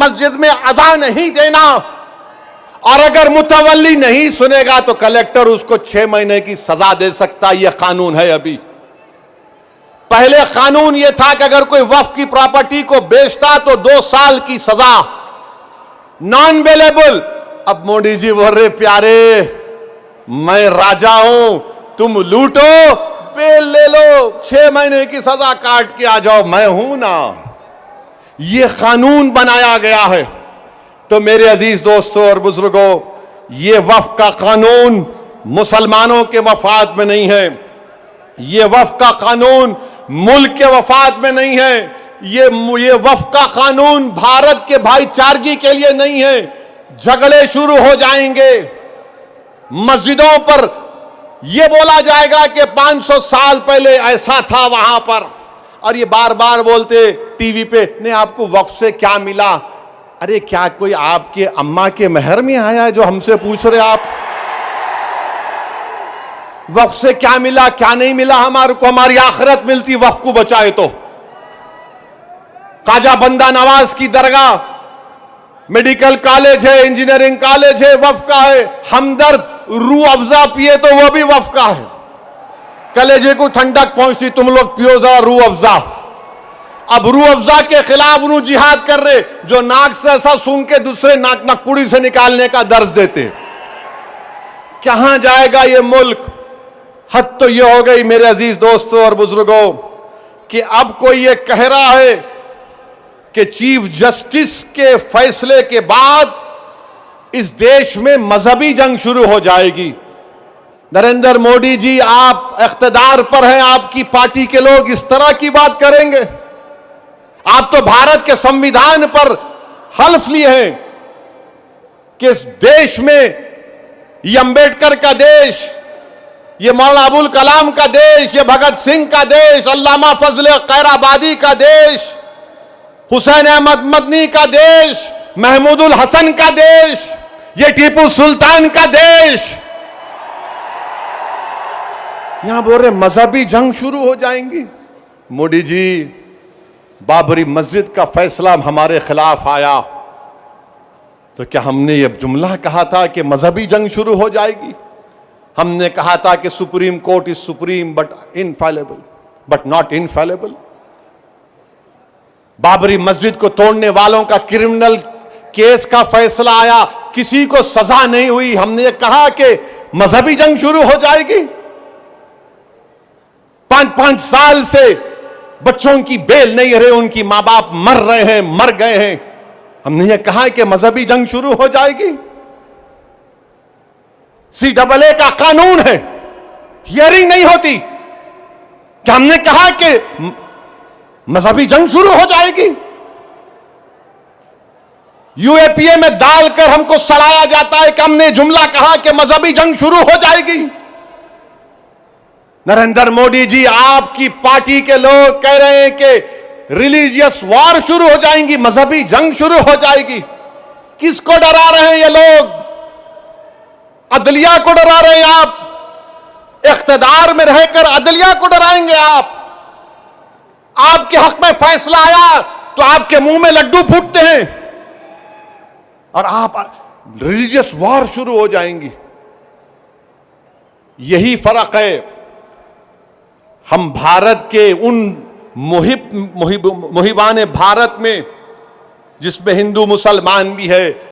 मस्जिद में अज़ान नहीं देना, और अगर मुतवल्ली नहीं सुनेगा तो कलेक्टर उसको 6 महीने की सजा दे सकता। यह कानून है। अभी पहले कानून यह था कि अगर कोई वक्फ की प्रॉपर्टी को बेचता तो 2 साल की सजा, नॉन अवेलेबल। अब मोदी जी बोल रहे प्यारे मैं राजा हूं, तुम लूटो बेल ले लो, 6 महीने की सजा काट के आ जाओ, मैं हूं ना। यह कानून बनाया गया है। तो मेरे अजीज दोस्तों और बुजुर्गों, यह वक्फ का कानून मुसलमानों के मफाद में नहीं है, यह वक्फ का कानून मुल्क के वफाद में नहीं है, ये वक्फ का कानून भारत के भाईचारगी के लिए नहीं है। झगड़े शुरू हो जाएंगे, मस्जिदों पर यह बोला जाएगा कि 500 साल पहले ऐसा था वहां पर, और ये बार बार बोलते टीवी पे, नहीं आपको वक्फ से क्या मिला? अरे क्या कोई आपके अम्मा के महर में आया है जो हमसे पूछ रहे आप? वक्फ से क्या मिला क्या नहीं मिला हमारे को? हमारी आखिरत मिलती वक्फ को बचाए तो। ख्वाजा बंदा नवाज की दरगाह, मेडिकल कॉलेज है, इंजीनियरिंग कॉलेज है, वक्फ का है। हमदर्द रूह अफ़ज़ा पिए तो वह भी वक्फ का है। कलेजे को ठंडक पहुंचती, तुम लोग पियो जरा रूह अफ़ज़ा। अब रूह अफ़ज़ा के खिलाफ उन्हों जिहाद कर रहे जो नाक से ऐसा सूंघ के दूसरे नाक नकपुड़ी से निकालने का दर्ज देते। कहां जाएगा ये मुल्क? हद तो ये हो गई मेरे अजीज दोस्तों और बुजुर्गों कि अब कोई ये कह रहा है कि चीफ जस्टिस के फैसले के बाद इस देश में मजहबी जंग शुरू हो जाएगी। नरेंद्र मोदी जी, आप इख्तिदार पर हैं, आपकी पार्टी के लोग इस तरह की बात करेंगे? आप तो भारत के संविधान पर हल्फ लिए हैं कि इस देश में ये अंबेडकर का देश, ये मौलाना अबुल कलाम का देश, ये भगत सिंह का देश, अल्लामा फजल खैराबादी का देश, हुसैन अहमद मदनी का देश, महमूदुल हसन का देश, ये टीपू सुल्तान का देश। यहां बोल रहे मजहबी जंग शुरू हो जाएंगी। मोदी जी, बाबरी मस्जिद का फैसला हमारे खिलाफ आया तो क्या हमने ये जुमला कहा था कि मजहबी जंग शुरू हो जाएगी? हमने कहा था कि supreme court is supreme but infallible, but not infallible. Babri मस्जिद को तोड़ने वालों का क्रिमिनल केस का फैसला आया, किसी को सजा नहीं हुई। हमने कहा कि मजहबी जंग शुरू हो जाएगी। 5-5 साल से बच्चों की बेल नहीं रहे, उनकी मां बाप मर रहे हैं, मर गए हैं। हमने ये कहा कि मजहबी जंग शुरू हो जाएगी। CAA का कानून है, हियरिंग नहीं होती। क्या हमने कहा कि मजहबी जंग शुरू हो जाएगी? UAPA में डालकर हमको सड़ाया जाता है कि हमने जुमला कहा कि मजहबी जंग शुरू हो जाएगी। नरेंद्र मोदी जी, आपकी पार्टी के लोग कह रहे हैं कि रिलीजियस वॉर शुरू हो जाएंगी, मजहबी जंग शुरू हो जाएगी। किसको डरा रहे हैं ये लोग? अदलिया को डरा रहे हैं आप। इख्तिदार में रहकर अदलिया को डराएंगे आप। आपके हक में फैसला आया तो आपके मुंह में लड्डू फूटते हैं और आप रिलीजियस वॉर शुरू हो जाएंगी। यही फर्क है हम भारत के उन मुहिबान भारत में जिसमें हिंदू मुसलमान भी है।